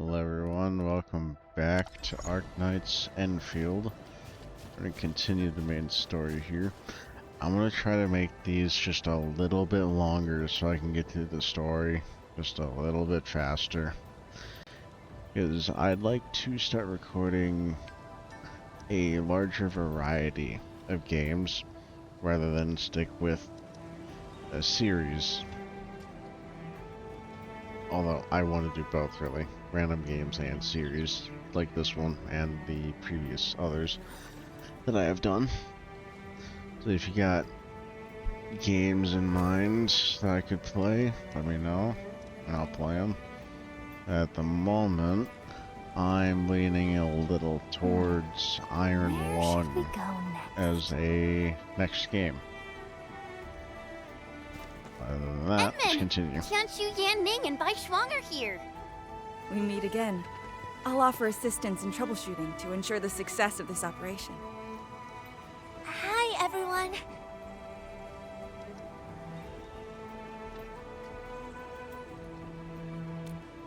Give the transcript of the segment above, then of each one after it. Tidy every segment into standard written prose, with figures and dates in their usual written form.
Hello everyone, welcome back to Arknights Endfield. We're going to continue the main story here. I'm going to try to make these just a little bit longer so I can get through the story just a little bit faster. Because I'd like to start recording a larger variety of games rather than stick with a series. Although I want to do both really. Random games and series, like this one and the previous others that I have done. So if you got games in mind that I could play, let me know, and I'll play them. At the moment, I'm leaning a little towards Iron Lung as a next game. Other than that, let's continue. Qianshu, Yan Ning, and Bai Shuang are here. We meet again. I'll offer assistance in troubleshooting to ensure the success of this operation. Hi, everyone.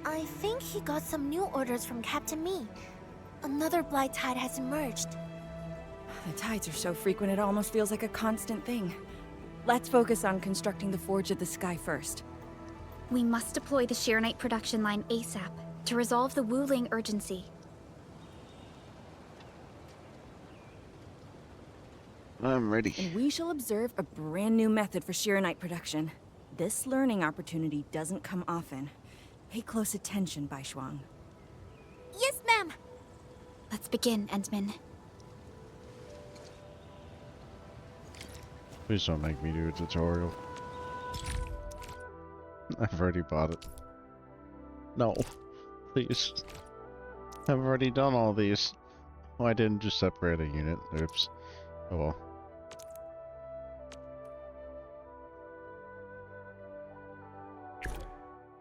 I think he got some new orders from Captain Mi. Another blight tide has emerged. The tides are so frequent it almost feels like a constant thing. Let's focus on constructing the Forge of the Sky first. We must deploy the Sheernite production line ASAP to resolve the Wuling urgency. I'm ready. And we shall observe a brand new method for Sheernite production. This learning opportunity doesn't come often. Pay close attention, Bai Shuang. Yes, ma'am. Let's begin, Endman. Please don't make me do a tutorial. I've already bought it. No. Please. I've already done all these. Oh, I didn't just separate a unit. Oops. Oh well.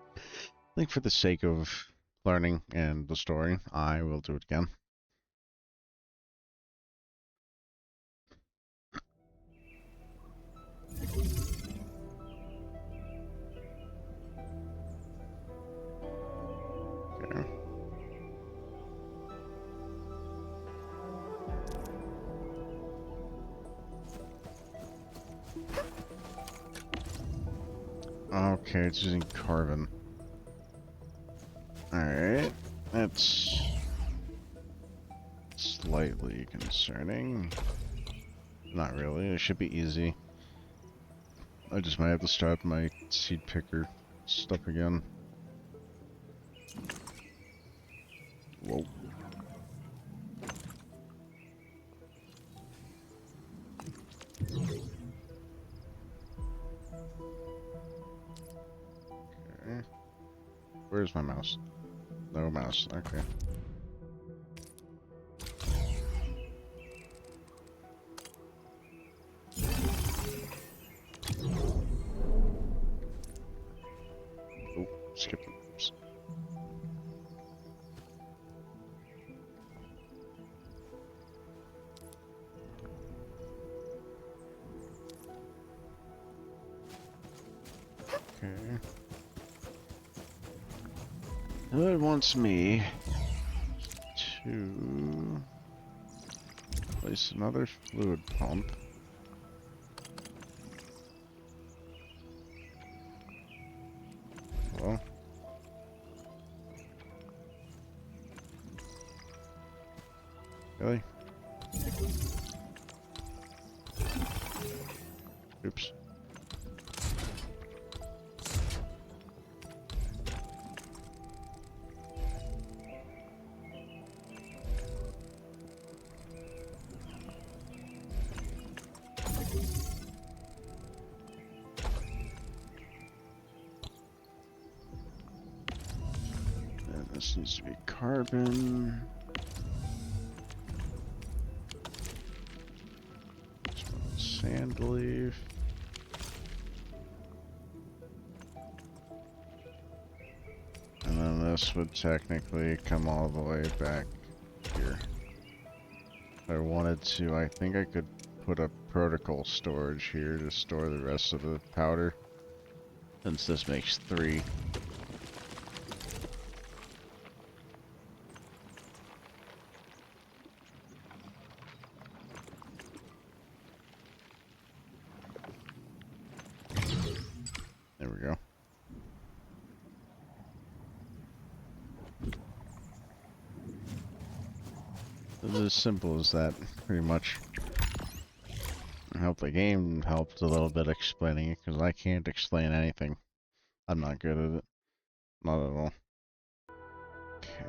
I think for the sake of learning and the story, I will do it again. Okay. Okay, it's using carbon. Alright, that's slightly concerning. Not really, it should be easy. I just might have to start my seed picker stuff again. Whoa. Okay. Where's my mouse? No mouse, okay. Oh, skip it. Oops. Okay. It wants me to place another fluid pump. Well, really? Oops. And this needs to be carbon. Sand leaf. And then this would technically come all the way back here. If I wanted to, I think I could put a protocol storage here to store the rest of the powder. Since this makes 3. It's as simple as that, pretty much. I hope the game helped a little bit explaining it, because I can't explain anything. I'm not good at it. Not at all. Okay.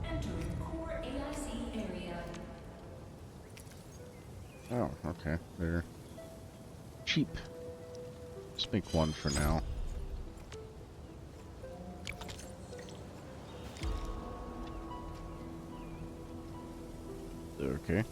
Entering core AIC area. Oh, okay. They're cheap. Let's make one for now. Okay.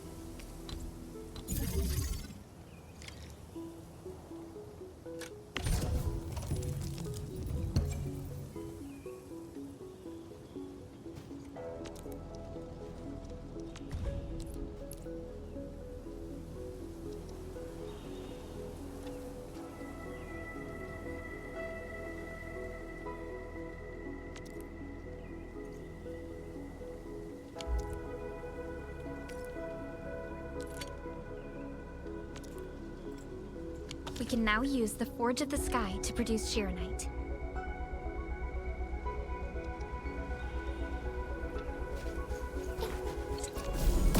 We can now use the Forge of the Sky to produce Shirenite.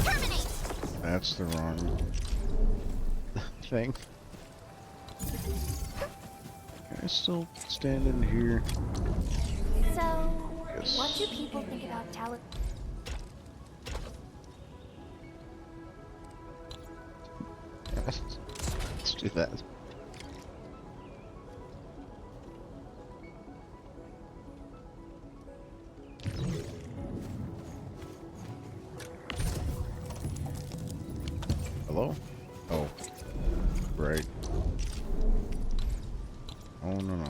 Terminate! That's the wrong thing. Can I still stand in here? So, Yes. what do people think about talent? Let's do that. Hello? Oh. Right. Oh, no.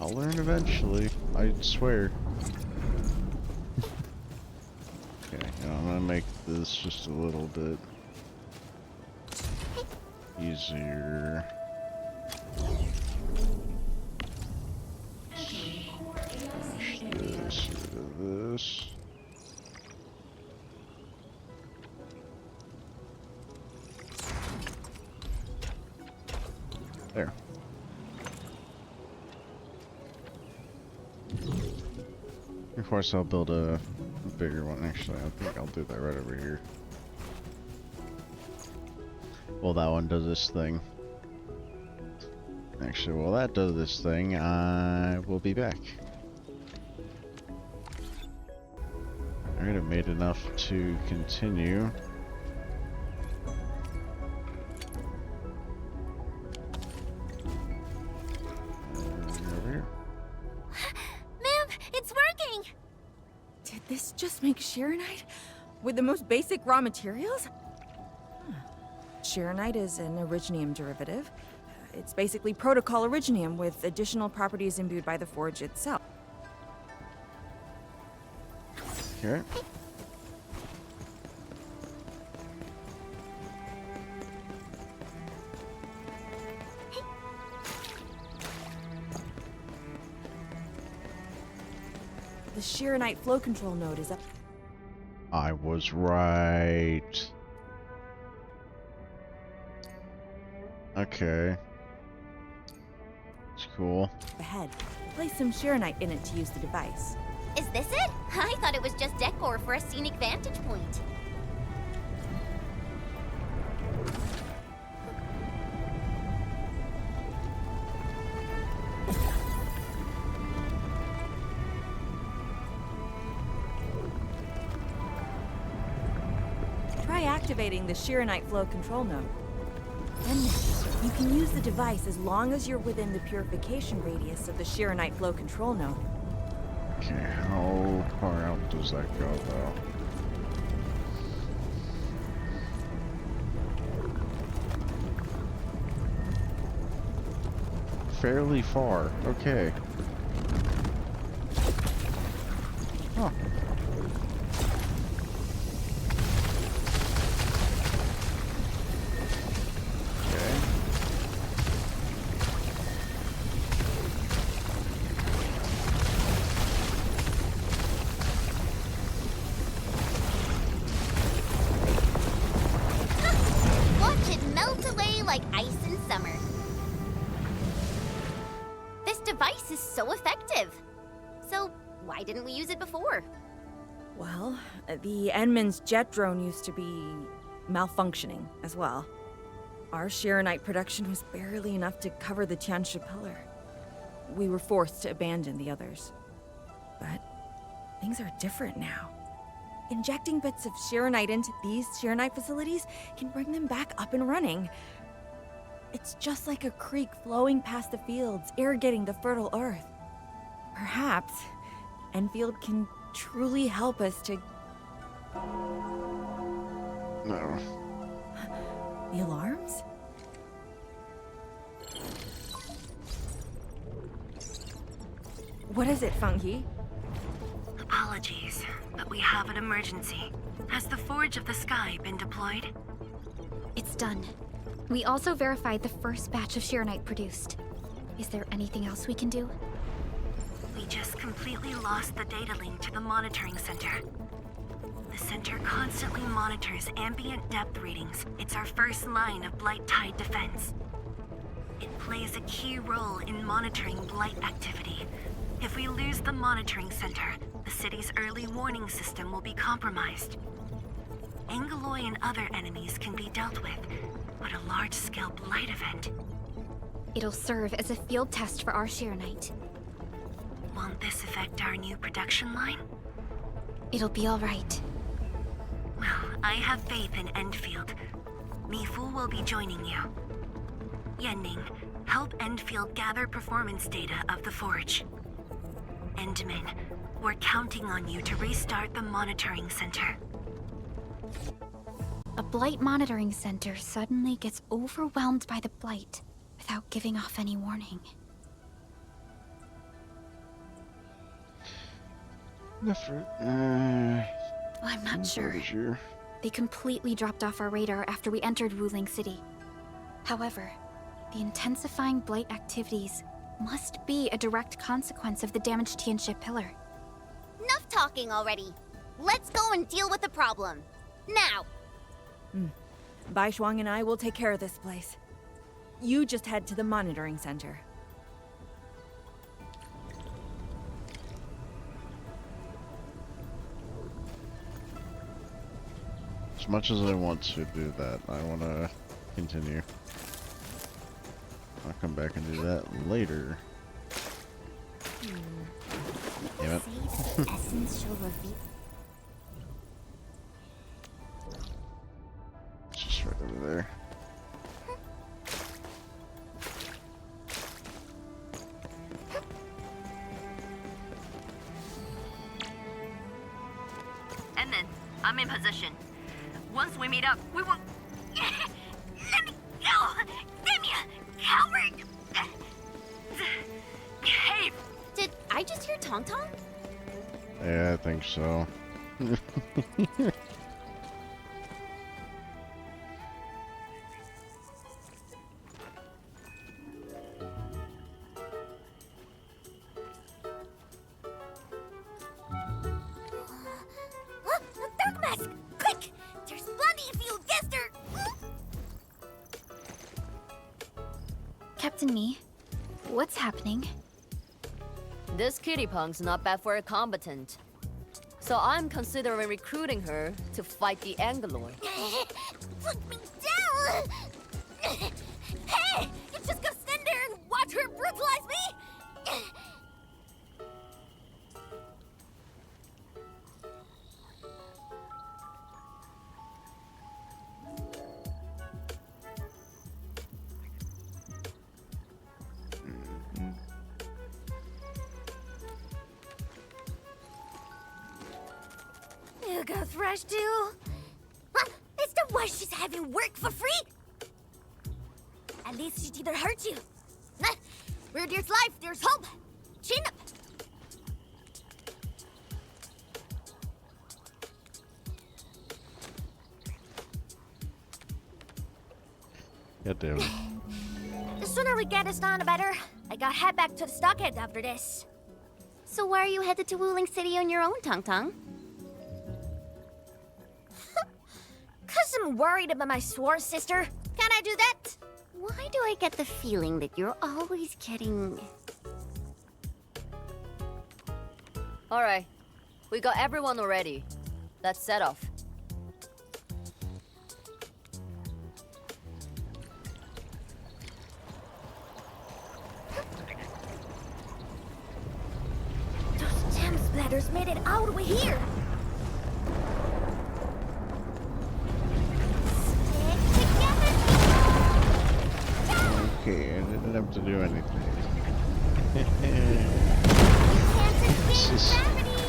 I'll learn eventually, I swear. Okay, now I'm gonna make this just a little bit easier. Push this into this. There. Of course, I'll build a bigger one. Actually, I think I'll do that right over here. Well, that one does this thing. Actually, while that does this thing, I will be back. Alright, I've made enough to continue. Over here. Ma'am, it's working! Did this just make Shirenite? With the most basic raw materials? Huh. Shirenite is an originium derivative. It's basically protocol originium with additional properties imbued by the forge itself. Okay. The Shirenite flow control node is up. I was right. Okay. It's cool. Ahead. Place some Shirenite in it to use the device. Is this it? I thought it was just decor for a scenic vantage point. Try activating the Shirenite flow control node. Then you can use the device as long as you're within the purification radius of the Shirenite flow control node. Okay, how far out does that go, though? Fairly far. Okay. Huh. so effective. So, why didn't we use it before? Well, the Enman's jet drone used to be malfunctioning as well. Our Sharonite production was barely enough to cover the Tianshi pillar. We were forced to abandon the others. But things are different now. Injecting bits of Sharonite into these Sharonite facilities can bring them back up and running. It's just like a creek flowing past the fields, irrigating the fertile earth. Perhaps Enfield can truly help us to... No. The alarms? What is it, Funky? Apologies, but we have an emergency. Has the Forge of the Sky been deployed? It's done. We also verified the first batch of Sharonite produced. Is there anything else we can do? We just completely lost the data link to the monitoring center. The center constantly monitors ambient depth readings. It's our first line of Blight Tide defense. It plays a key role in monitoring blight activity. If we lose the monitoring center, the city's early warning system will be compromised. Angaloy and other enemies can be dealt with, but a large-scale blight event... It'll serve as a field test for our Sharonite. Won't this affect our new production line? It'll be all right. Well, I have faith in Endfield. Mifu will be joining you. Yenning, help Endfield gather performance data of the Forge. Endman, we're counting on you to restart the monitoring center. A Blight monitoring center suddenly gets overwhelmed by the Blight without giving off any warning. I'm not sure. They completely dropped off our radar after we entered Wuling City. However, the intensifying Blight activities must be a direct consequence of the damaged Tianshi pillar. Enough talking already. Let's go and deal with the problem. Now! Bai Shuang and I will take care of this place. You just head to the monitoring center. As much as I want to do that, I want to continue. I'll come back and do that later. Damn it. Say the essence shall reveal. It's just right over there. And then, I'm in position. Once we meet up, we will... Let me go! Damn you, coward! Behave! Did I just hear Tong Tong? Yeah, I think so. Dark Mask! Quick! There's plenty if you guessed her! Captain Me, what's happening? This kitty punk's not bad for a combatant. So I'm considering recruiting her to fight the Angaloy. Put me down! Hey! You just gonna stand there and watch her brutalize me? You go thrash too? Huh? It's the way she's having work for free? At least she didn't hurt you. Huh? Where there's life, there's hope. Chin up. God damn it. The sooner we get this done, the better. I gotta head back to the stockade after this. So why are you headed to Wuling City on your own, Tong Tong? 'Cause I'm worried about my sworn sister. Can I do that? Why do I get the feeling that you're always getting... Alright, we got everyone already. Let's set off. Those gem splatters made it all the way here. Stick together, people. Okay, I didn't have to do anything. Can't escape gravity.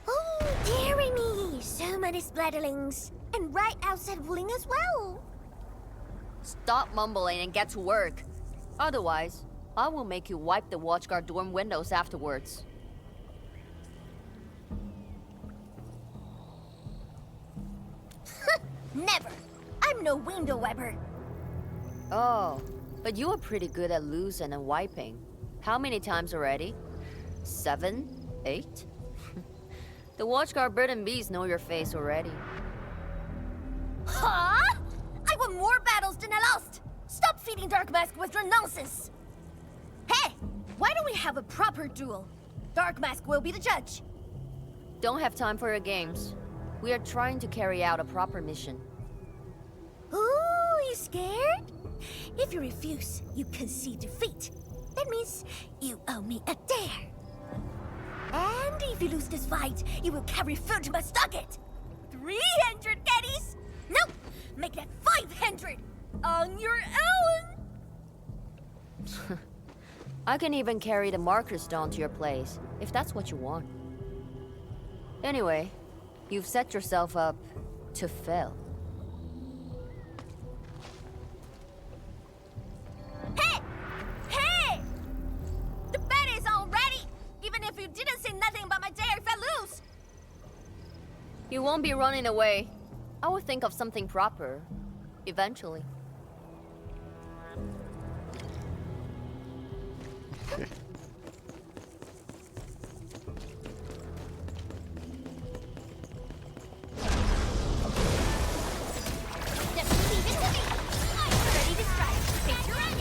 Oh, dearie me. So many splatterlings. And right outside Wuling as well. Stop mumbling and get to work. Otherwise, I will make you wipe the watchguard dorm windows afterwards. Never. I'm no window wiper. Oh, but you are pretty good at losing and wiping. How many times already? 7? 8? The watchguard bird and bees know your face already. Huh? I won more battles than I lost. Stop feeding Dark Mask with your nonsense. Hey, why don't we have a proper duel? Dark Mask will be the judge. Don't have time for your games. We are trying to carry out a proper mission. Ooh, you scared? If you refuse, you concede defeat. That means you owe me a dare. And if you lose this fight, you will carry food to my stocket. 300 caddies? Nope, make that 500 on your own. I can even carry the marker stone to your place, if that's what you want. Anyway, you've set yourself up to fail. Hey! Hey! The bet is all ready! Even if you didn't say nothing about my dare if I lose! You won't be running away. I will think of something proper, eventually. Just leave it to me! I'm ready to strike! Face your own!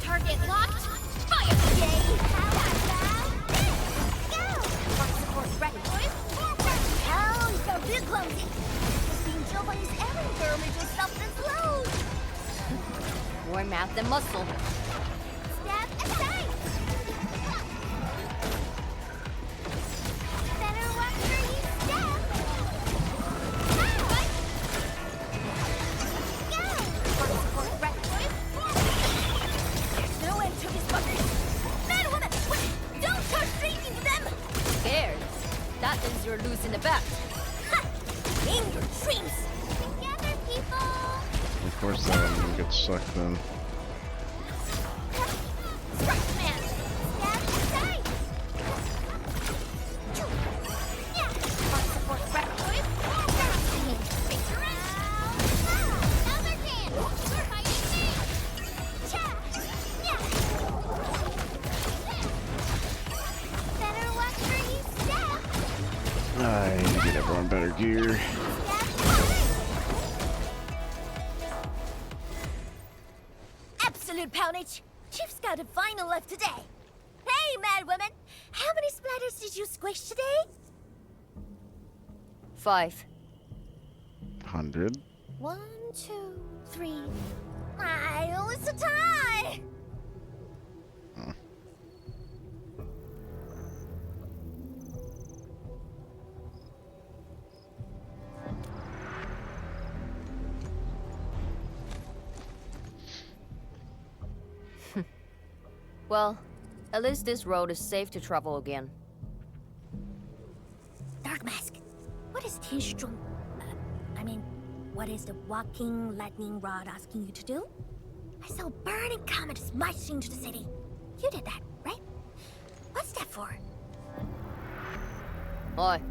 Target locked! Fire! Yay! How about that? Go! Front support ready! Hell, you got real clumsy! Just being Joe on his errand girl made yourself this load! More math than muscle. Step aside! Better watch where you step! Go! Front support ready! There's no end to this fucker! Man, woman! Wait! Don't start streaking to them! Scared? That means you're losing the bet. Ha! In your dreams! Together, people! Of course that one gets sucked in. Strike man! Step aside! Yeah! Front support ready! Face around! Another dance! We're fighting me! Cha! Yeah! Better watch where you step! I need to get everyone better gear. Absolute poundage! Chief's got a final left today! Hey, mad woman! How many splatters did you squish today? 5. 100. 1, 2, 3. Oh, it's a tie! Well, at least this road is safe to travel again. Dark Mask, what is Tianstrom? What is the walking lightning rod asking you to do? I saw a burning comet smash into the city. You did that, right? What's that for? Oi,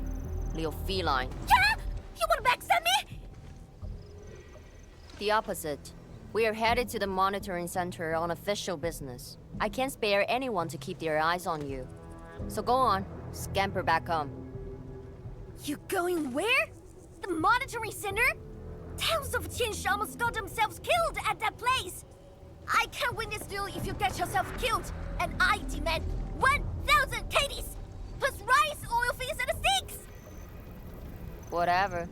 little feline. Yeah! You wanna backstab me? The opposite. We are headed to the monitoring center on official business. I can't spare anyone to keep their eyes on you. So go on, scamper back home. You going where? The monitoring center? Towns of Tianshi almost got themselves killed at that place. I can't win this duel if you get yourself killed, and I demand 1,000 KDs, plus rice, oil fees, and steaks. Whatever.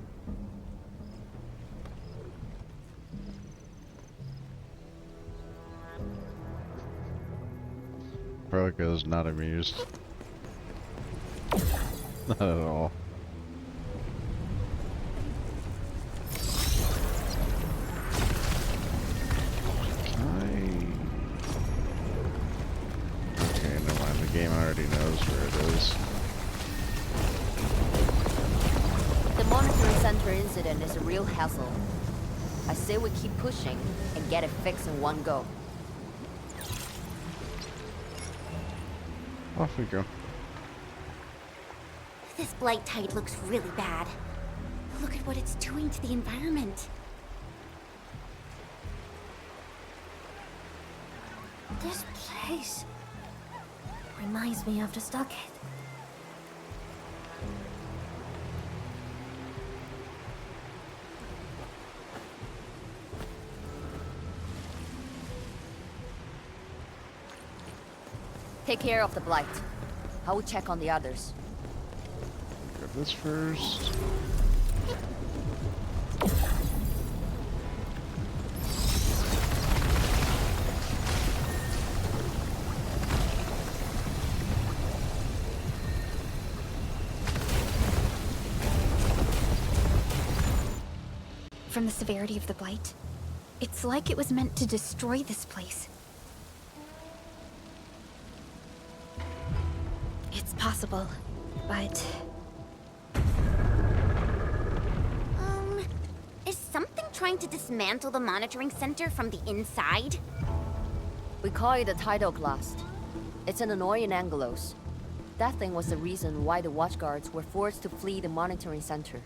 Prolica is not amused. Not at all. Okay, never mind. The game already knows where it is. The monitoring center incident is a real hassle. I say we keep pushing and get it fixed in one go. Off we go. This blight tide looks really bad. Look at what it's doing to the environment. This place reminds me of the stockade. Take care of the blight. I will check on the others. Grab this first. From the severity of the blight, it's like it was meant to destroy this place. It's possible, but... Is something trying to dismantle the monitoring center from the inside? We call it a tidal blast. It's an annoying Angelos. That thing was the reason why the watchguards were forced to flee the monitoring center.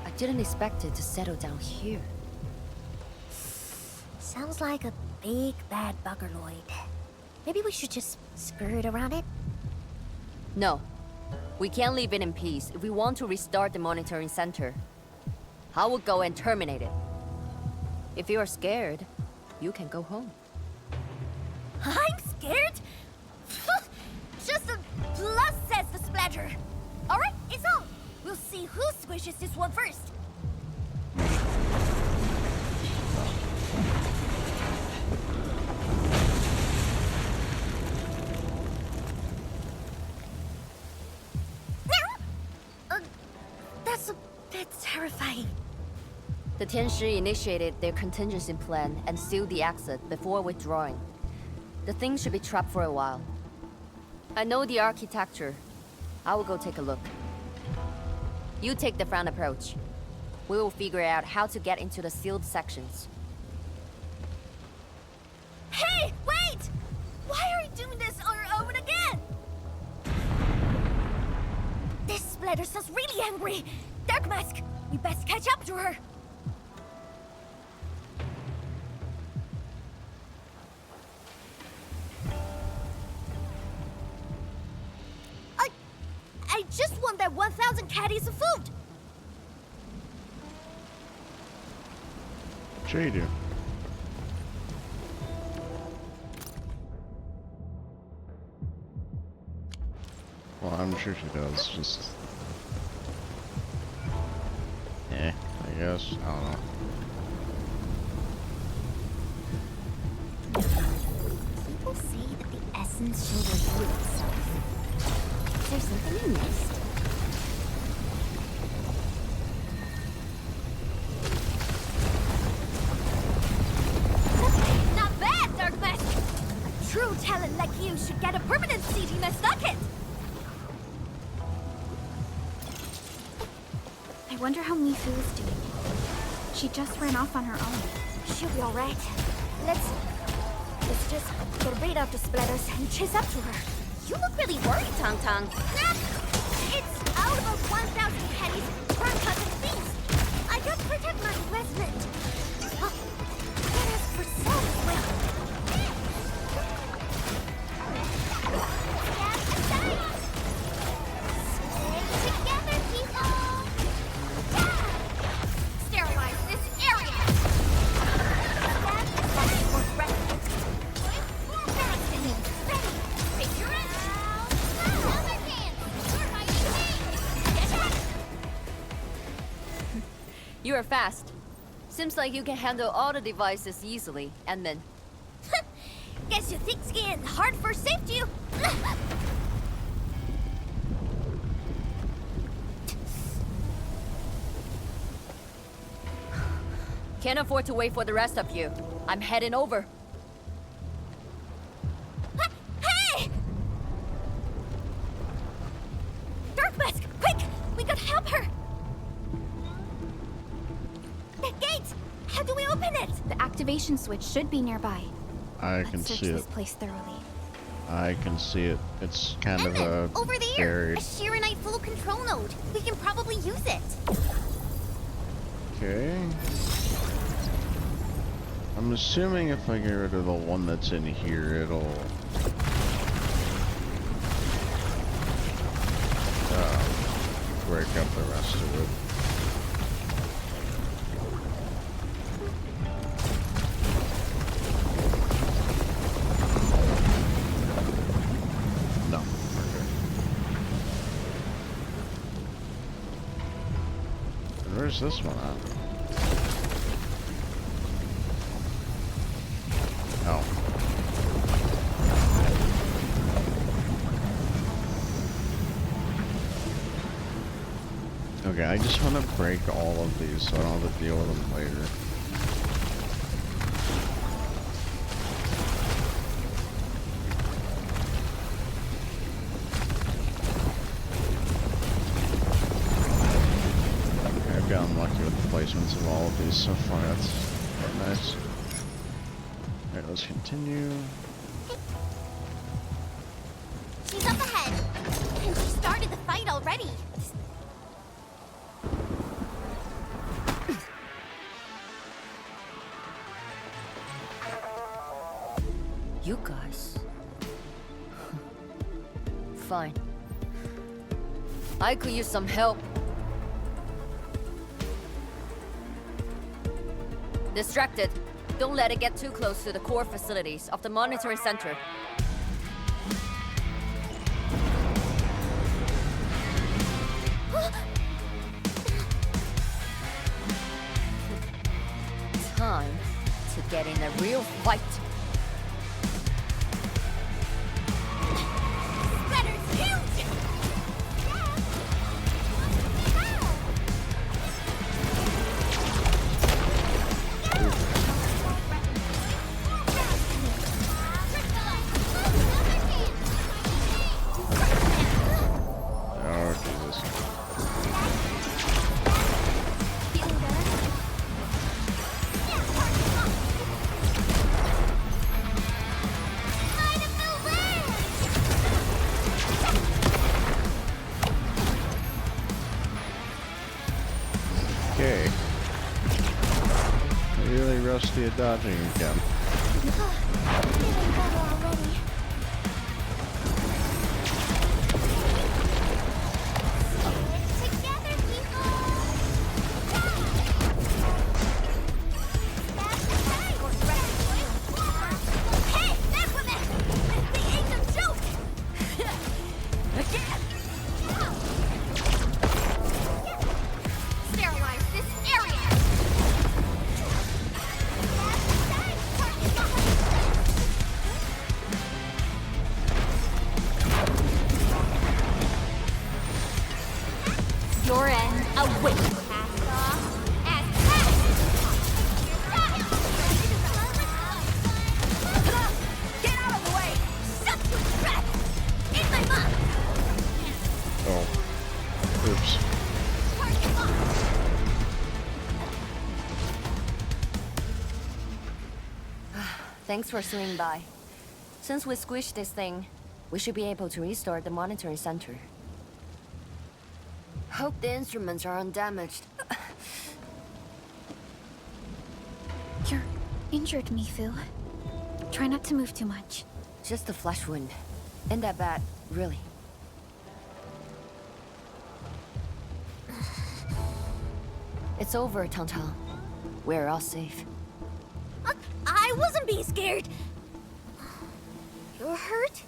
I didn't expect it to settle down here. Sounds like a big bad buggerloid. Maybe we should just skirt around it? No. We can't leave it in peace if we want to restart the monitoring center. I will go and terminate it. If you are scared, you can go home. I'm scared? Just a plus, says the splatter. Alright, it's on. We'll see who squishes this one first. That's a bit terrifying. The Tianshi initiated their contingency plan and sealed the exit before withdrawing. The thing should be trapped for a while. I know the architecture. I will go take a look. You take the front approach. We will figure out how to get into the sealed sections. Hey, wait! Why are you doing this on your own again? This splatter sounds really angry. Dark Mask, we best catch up to her. I just want that 1,000 caddies of food. Sure you do. Well, I'm sure she does, just... I guess. I don't know. People say that the essence should reveal itself. Is there something you missed? Not bad, Dark Mask! A true talent like you should get a permanent seat in my stockade! I wonder how Mifu is doing. She just ran off on her own. She'll be alright. Let's just get rid of the splatters and chase up to her. You look really worried, Tong Tong. Nah, it's all about 1,000 pennies per cousin fees. I gotta protect my investment. Oh, that is for sale as well. Stay together, people. Yeah! You're fast. Seems like you can handle all the devices easily, Endman. Guess you think scanning hard first saved you? Can't afford to wait for the rest of you. I'm heading over. Hey! Dark Mask, quick! We gotta help her! The gate! How do we open it? The activation switch should be nearby. I Let's can search see this it. place thoroughly. I can see it. It's kind of Endman, over there! buried. A Sheeranite flow control node. We can probably use it. Okay. I'm assuming if I get rid of the one that's in here, it'll break up the rest of it. No, we're good. And where's this one at? Oh. Okay, I just want to break all of these so I don't have to deal with them later. Okay, I've gotten lucky with the placements of all of these so far. That's quite nice. Alright, let's continue. She's up ahead. And she started the fight already. You guys. Fine. I could use some help. Distracted. Don't let it get too close to the core facilities of the monitoring center. Time to get in a real fight. Splatter's huge! Oh, Jesus. Feeling better? Time to move in! Okay. Really rusty at dodging again. Feeling better already. Together, people! Hey, that's what they ain't no joke! Again! Sterilize this area! Your end away. Cast off as Get out of the way! Suck your breath! In my mouth! Oh. Oops. Target locked! Thanks for swinging by. Since we squished this thing, we should be able to restore the monitoring center. Hope the instruments are undamaged. You're injured, Mifu. Try not to move too much. Just a flesh wound. Ain't that bad, really. It's over, Tantan. We're all safe. I wasn't being scared. You're hurt?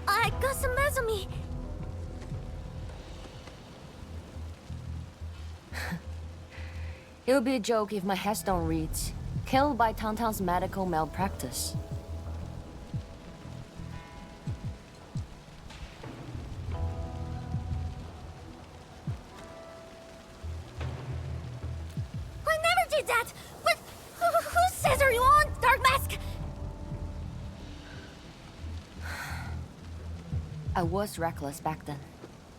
I got some meds on me. It would be a joke if my headstone reads, "Killed by Tauntaun's medical malpractice." I never did that! But who says are you on, Dark Mask? I was reckless back then.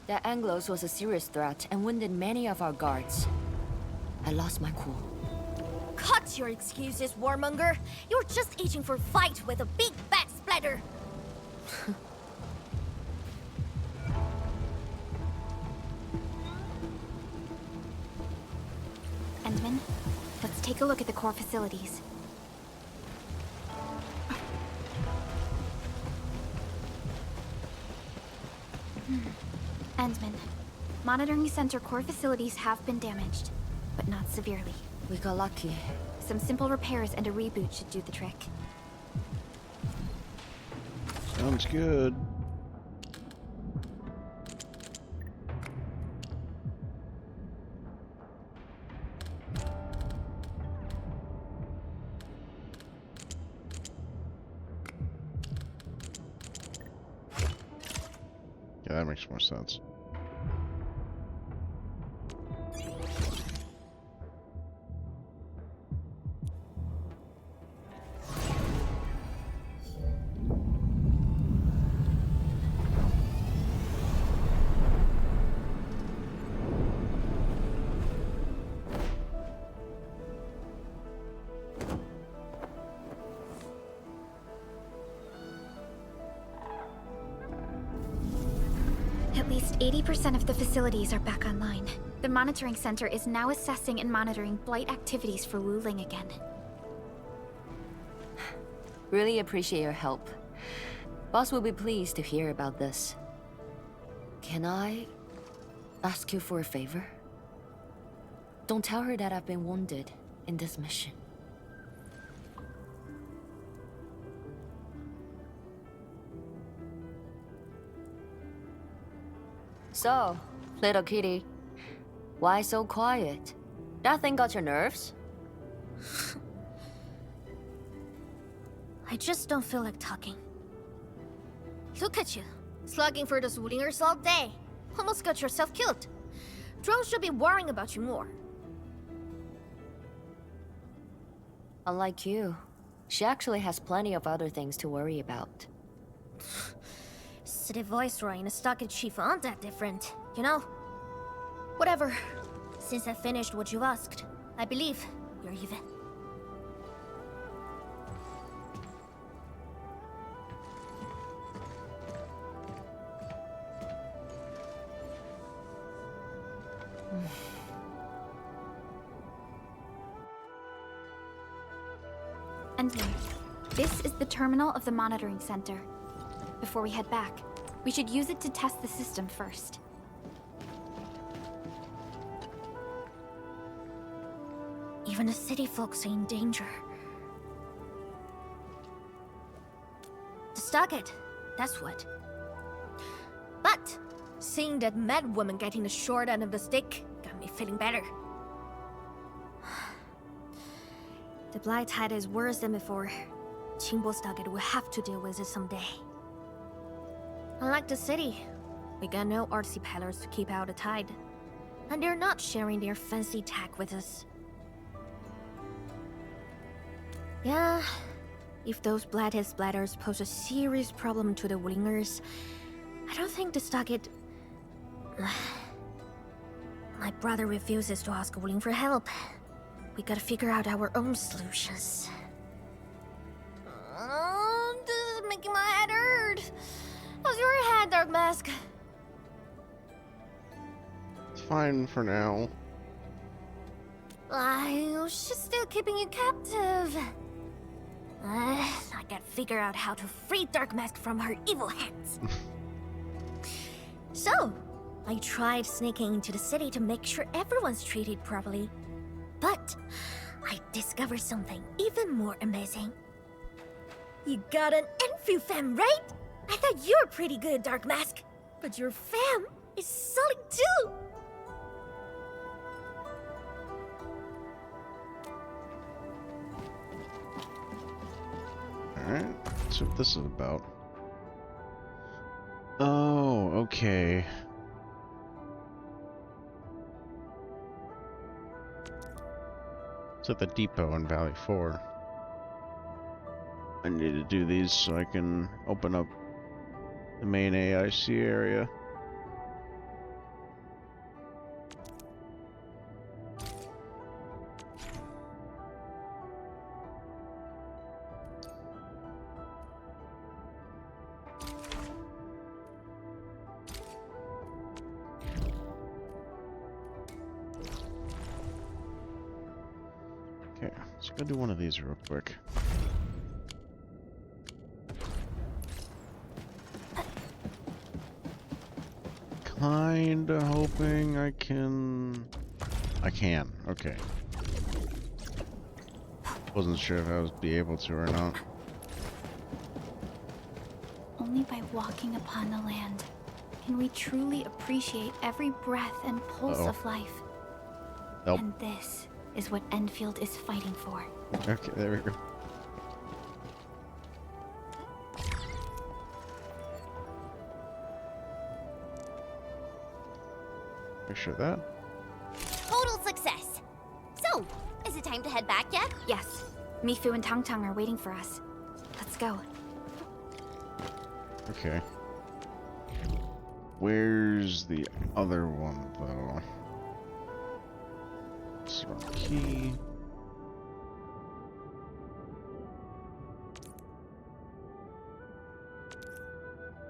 That Anglos was a serious threat and wounded many of our guards. I lost my cool. Cut your excuses, warmonger. You're just itching for a fight with a big bad splatter. Endman, let's take a look at the core facilities. Endman, monitoring center core facilities have been damaged, but not severely. We got lucky. Some simple repairs and a reboot should do the trick. Sounds good. Yeah, that makes more sense. At least 80% of the facilities are back online. The monitoring center is now assessing and monitoring blight activities for Wuling again. Really appreciate your help. Boss will be pleased to hear about this. Can I ask you for a favor? Don't tell her that I've been wounded in this mission. So, little kitty, why so quiet? That thing got your nerves? I just don't feel like talking. Look at you, slugging for those Wulingers all day. Almost got yourself killed. Drones should be worrying about you more. Unlike you, she actually has plenty of other things to worry about. City Viceroy and a stockade chief aren't that different, you know? Whatever. Since I finished what you asked, I believe we're even. And then, this is the terminal of the monitoring center. Before we head back, we should use it to test the system first. Even the city folks are in danger. The stockade, that's what. But seeing that mad woman getting the short end of the stick got me feeling better. The blight tide is worse than before. Qingbo stockade will have to deal with it someday. Unlike the city, we got no artsy peddlers to keep out the tide. And they're not sharing their fancy tech with us. Yeah, if those blighted splatters pose a serious problem to the Wulingers, I don't think the stockade... My brother refuses to ask Wuling for help. We gotta figure out our own solutions. Oh, this is making my head hurt. How's your head, Dark Mask? It's fine for now. She's still keeping you captive. I gotta figure out how to free Dark Mask from her evil hands. So, I tried sneaking into the city to make sure everyone's treated properly. But I discovered something even more amazing. You got an Endfield fam, right? I thought you were pretty good, Dark Mask. But your fam is solid too. Alright, let's see what this is about. Oh, okay. It's at the depot in Valley 4. I need to do these so I can open up the main AIC area. Okay, let's go do one of these real quick. Kinda hoping I can... I can, okay. Wasn't sure if I would be able to or not. Only by walking upon the land can we truly appreciate every breath and pulse of life. Nope. And this is what Endfield is fighting for. Okay, there we go. Make sure that. Total success. So, is it time to head back yet? Yes, Mifu and Tang Tang are waiting for us. Let's go. Okay. Where's the other one, though? Strong key.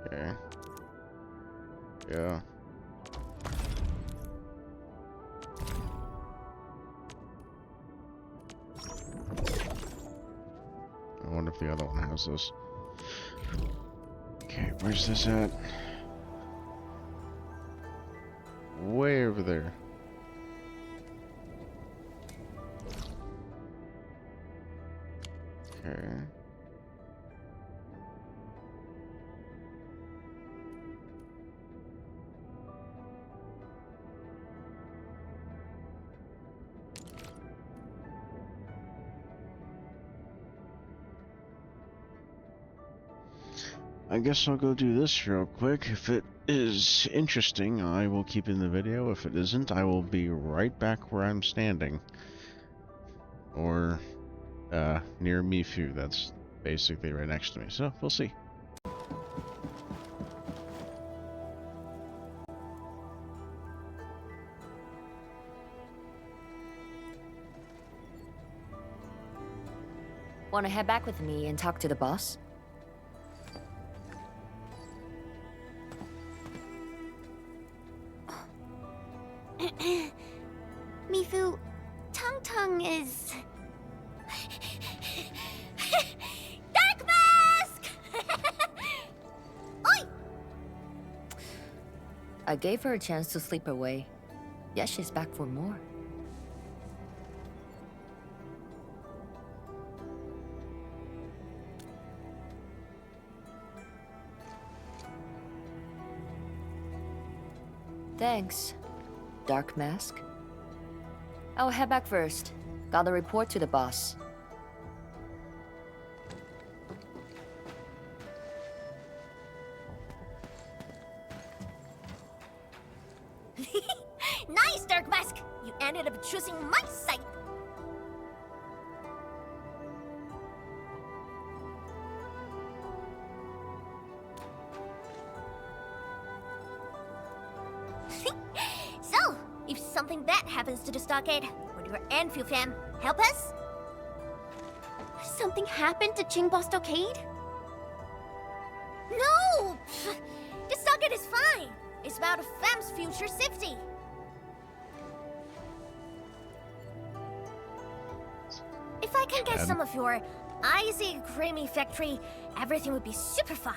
Okay. Yeah. I wonder if the other one has this. Okay, where's this at? Way over there. Okay. I guess I'll go do this real quick. If it is interesting, I will keep in the video. If it isn't, I will be right back where I'm standing. Or, near Mifu. That's basically right next to me. So, we'll see. Wanna head back with me and talk to the boss? Mifu, Tang Tang is... Dark Mask! Oi! I gave her a chance to sleep away. Yes, she's back for more. Thanks, Dark Mask. I'll head back first. Gotta report to the boss. Nice, Dark Mask! You ended up choosing my side! So, if something bad happens to the stockade, would your Endfield fam help us? Something happened to Qingbo Stockade? No! Pff, the stockade is fine! It's about a fam's future safety! If I can get some of your icy creamy factory, everything would be super fine.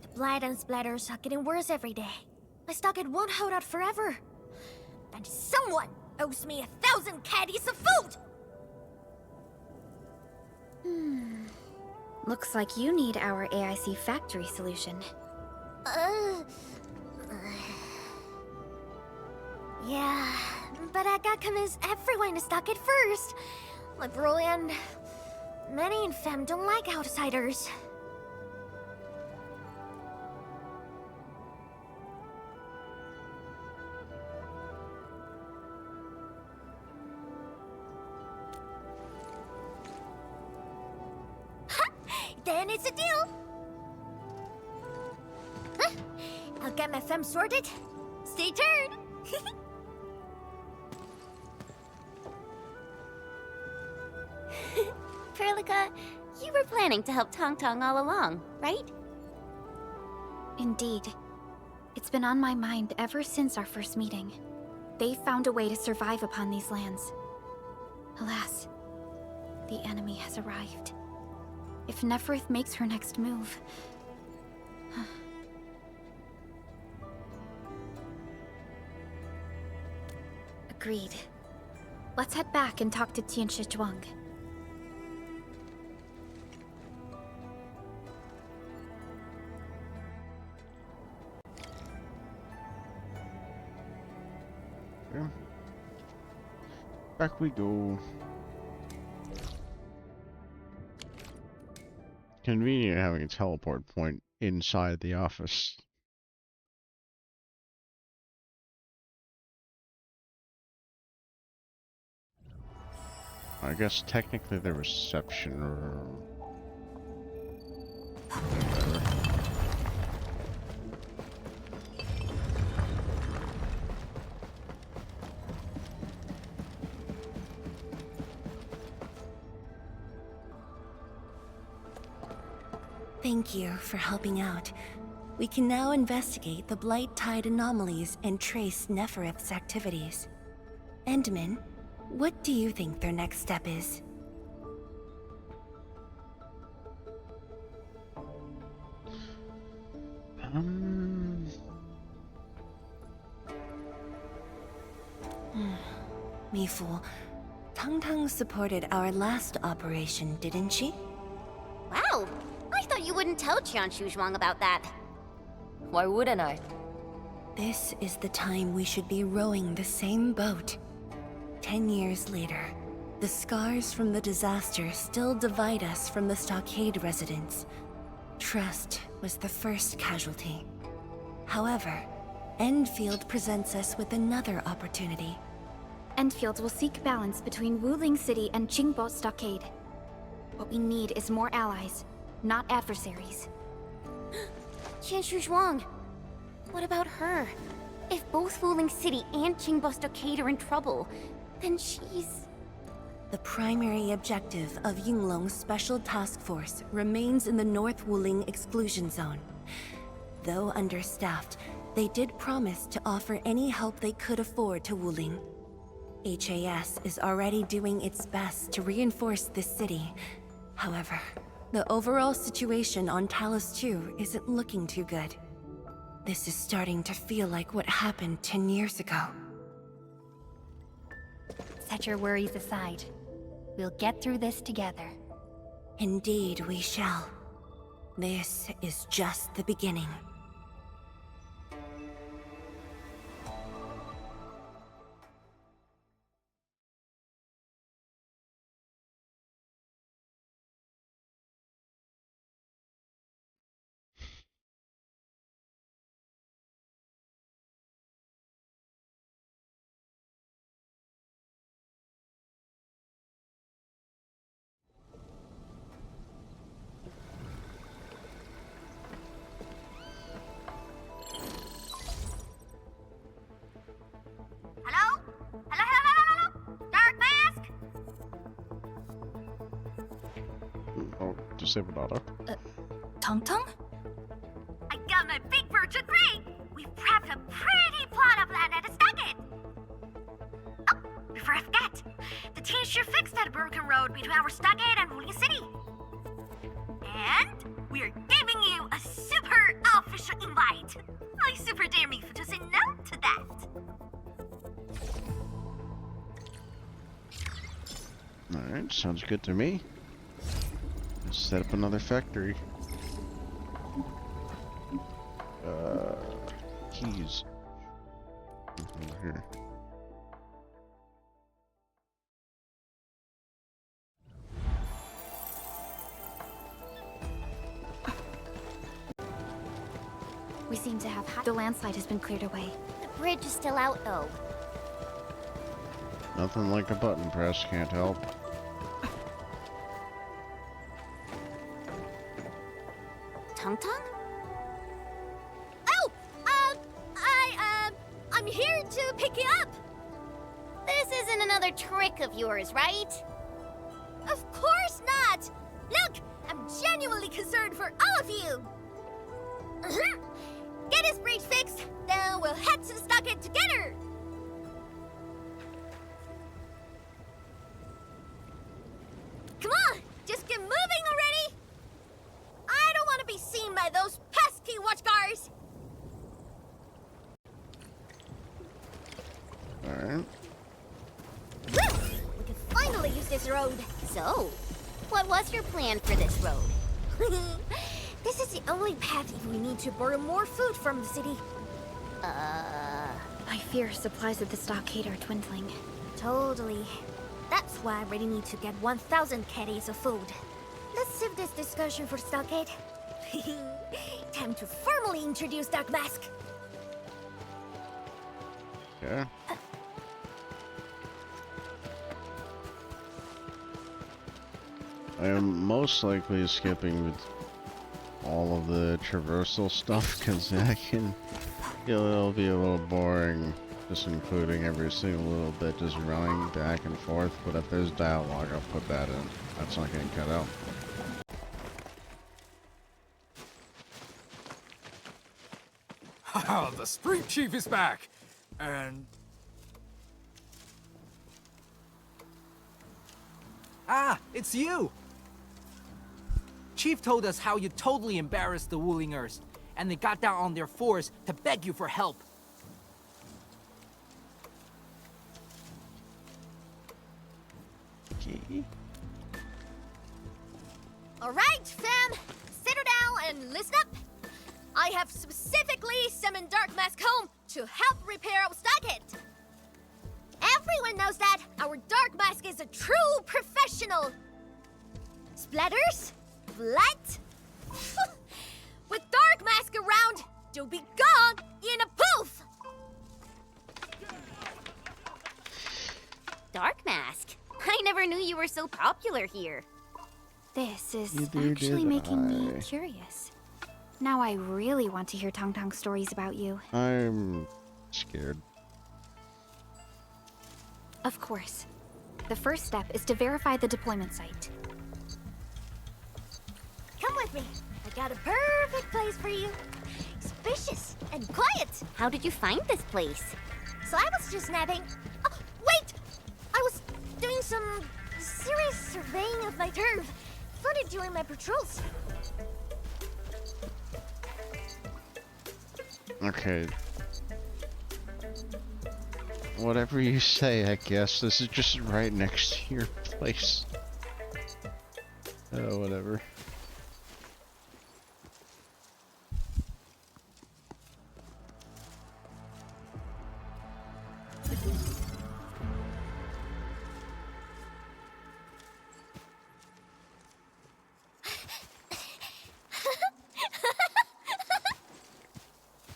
The blight and splatters are getting worse every day. My stockade won't hold out forever. And someone owes me 1,000 caddies of food! Looks like you need our AIC factory solution. Yeah, but I gotta convince everyone to stock it first. Like Broly and many in Fem don't like outsiders. Then it's a deal. Huh? I'll get my Fem sorted. Stay tuned. Perlica, you were planning to help Tong Tong all along, right? Indeed. It's been on my mind ever since our first meeting. They found a way to survive upon these lands. Alas, the enemy has arrived. If Neferith makes her next move... Agreed. Let's head back and talk to Tian Zhuang. Yeah. Back we go. Convenient having a teleport point inside the office. I guess technically the reception room. Whatever. Thank you for helping out. We can now investigate the Blight Tide anomalies and trace Neferith's activities. Endman, what do you think their next step is? Mifu, Tang Tang supported our last operation, didn't she? Wow! I thought you wouldn't tell Tian Zhuang about that. Why wouldn't I? This is the time we should be rowing the same boat. 10 years later, the scars from the disaster still divide us from the stockade residents. Trust was the first casualty. However, Endfield presents us with another opportunity. Endfield will seek balance between Wuling City and Qingbo Stockade. What we need is more allies, not adversaries. Tian Zhuang. What about her? If both Wuling City and Qingbo Stockade are in trouble, then she's... The primary objective of Yinglong's Special Task Force remains in the North Wuling Exclusion Zone. Though understaffed, they did promise to offer any help they could afford to Wuling. HAS is already doing its best to reinforce this city. However, the overall situation on Talos 2 isn't looking too good. This is starting to feel like what happened 10 years ago. Set your worries aside. We'll get through this together. Indeed, we shall. This is just the beginning. Hello? Hello? Dark Mask? Oh, disabled auto. Tong Tong? I got my big bird to agree! We've prepped a pretty plot of land at a stockade! Oh, before I forget, the team sure fixed that broken road between our stockade and Wuling City. And we're giving you a super official invite. I super dare Mifu to say no to that. Alright, sounds good to me. Let's set up another factory. Keys. Over here. We seem to have the landslide has been cleared away. The bridge is still out, though. Nothing like a button press, can't help. Tung Tung? Oh! I'm here to pick you up! This isn't another trick of yours, right? Of course not! Look! I'm genuinely concerned for all of you! Get his bridge fixed, then we'll head to the stockade together! Come on! Just get moving already! I don't want to be seen by those pesky watchguards! Alright. Woo! We can finally use this road! So, what was your plan for this road? This is the only path if we need to borrow more food from the city. I fear supplies at the stockade are dwindling. Totally. That's why I really need to get 1,000 caddies of food. Let's save this discussion for stockade. Time to formally introduce Dark Mask. Yeah. I am most likely skipping with all of the traversal stuff because it'll be a little boring just including every single little bit just running back and forth, but if there's dialogue I'll put that in. That's not getting cut out. Haha, the street chief is back! And... Ah, it's you! Chief told us how you totally embarrassed the Woolingers, and they got down on their fours to beg you for help. Okay. Alright, fam! Settle down and listen up! I have specifically summoned Dark Mask home to help repair our stockade. Everyone knows that our Dark Mask is a true professional. Splatters? Blood? With Dark Mask around, you'll be gone in a poof! Dark Mask? I never knew you were so popular here. This is Neither actually did making me I. curious. Now I really want to hear Tong Tong's stories about you. I'm scared. Of course. The first step is to verify the deployment site. Come with me. I got a perfect place for you. Spacious and quiet. How did you find this place? So I was just napping. Oh, wait! I was doing some serious surveying of my turf. Found it during my patrols. Okay. Whatever you say, I guess. This is just right next to your place. Oh, whatever.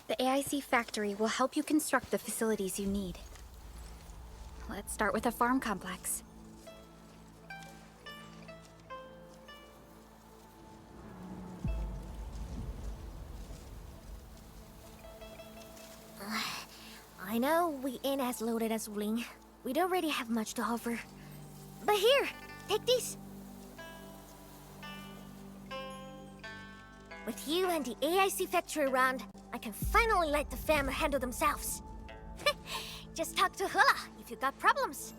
The AIC factory will help you construct the facilities you need. Let's start with a farm complex. I know we ain't as loaded as Wling. We don't really have much to offer. But here, take these. With you and the AIC factory around, I can finally let the fam handle themselves. Just talk to Hula if you got problems.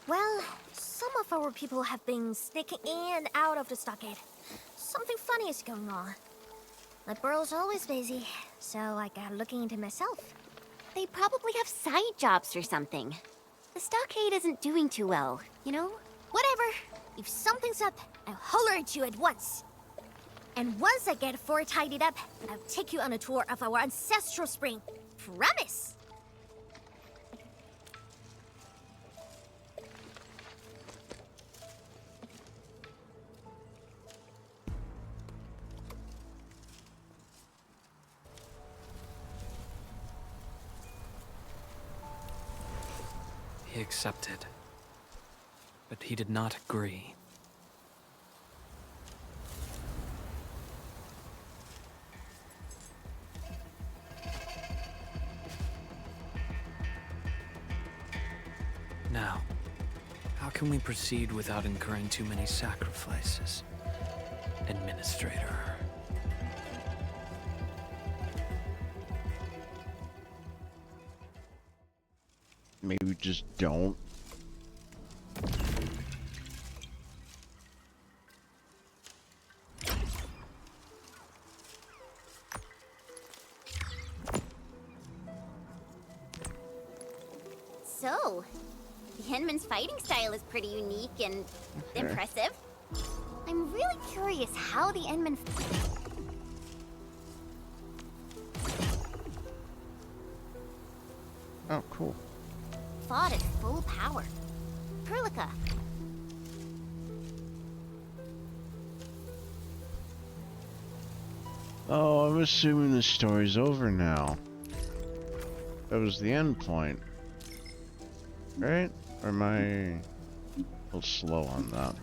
Well, some of our people have been sneaking in and out of the stockade. Something funny is going on. My burrow's always busy, so I got looking into myself. They probably have side jobs or something. The stockade isn't doing too well, you know? Whatever. If something's up, I'll holler at you at once. And once I get fort tidied up, I'll take you on a tour of our ancestral spring. Promise! He accepted, but he did not agree. Now, how can we proceed without incurring too many sacrifices? Administrator. Maybe we just don't. So, the Henman's fighting style is pretty unique and impressive. I'm really curious how the Enman Oh, cool. fought at full power. Perlica. Oh, I'm assuming the story's over now. That was the end point. Right? Or am I a little slow on that?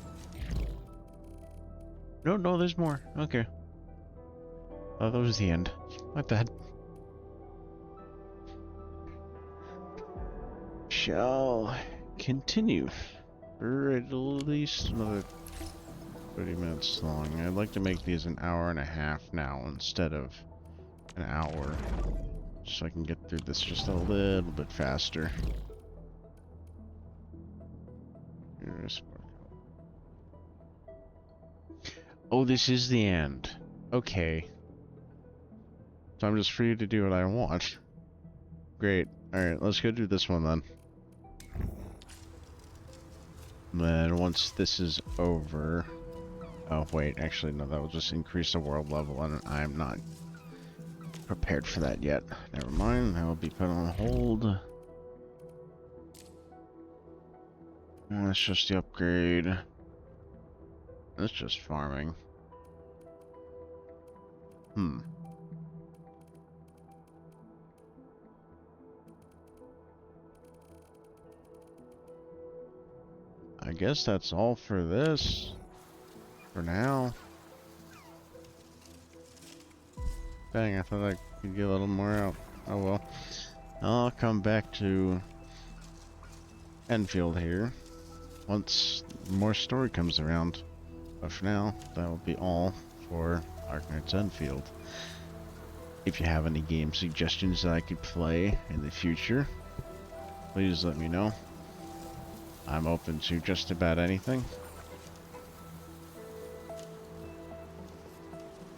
No, there's more. Okay. Oh, that was the end. My bad. Shall continue for at least another 30 minutes long. I'd like to make these an hour and a half now instead of an hour, so I can get through this just a little bit faster. Oh, this is the end. Okay. So I'm just free to do what I want. Great. Alright, let's go do this one then. Then once this is over... Oh, wait. Actually, no, that will just increase the world level, and I'm not prepared for that yet. Never mind. That will be put on hold. That's just the upgrade. That's just farming. I guess that's all for this. For now. Dang, I thought I could get a little more out. Oh well. I'll come back to Endfield here once more story comes around. But for now, that will be all for Arknights Endfield. If you have any game suggestions that I could play in the future, please let me know. I'm open to just about anything.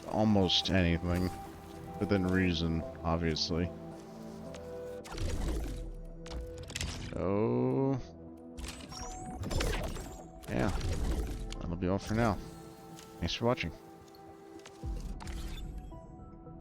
Almost anything. Within reason, obviously. So... yeah. That'll be all for now. Thanks for watching.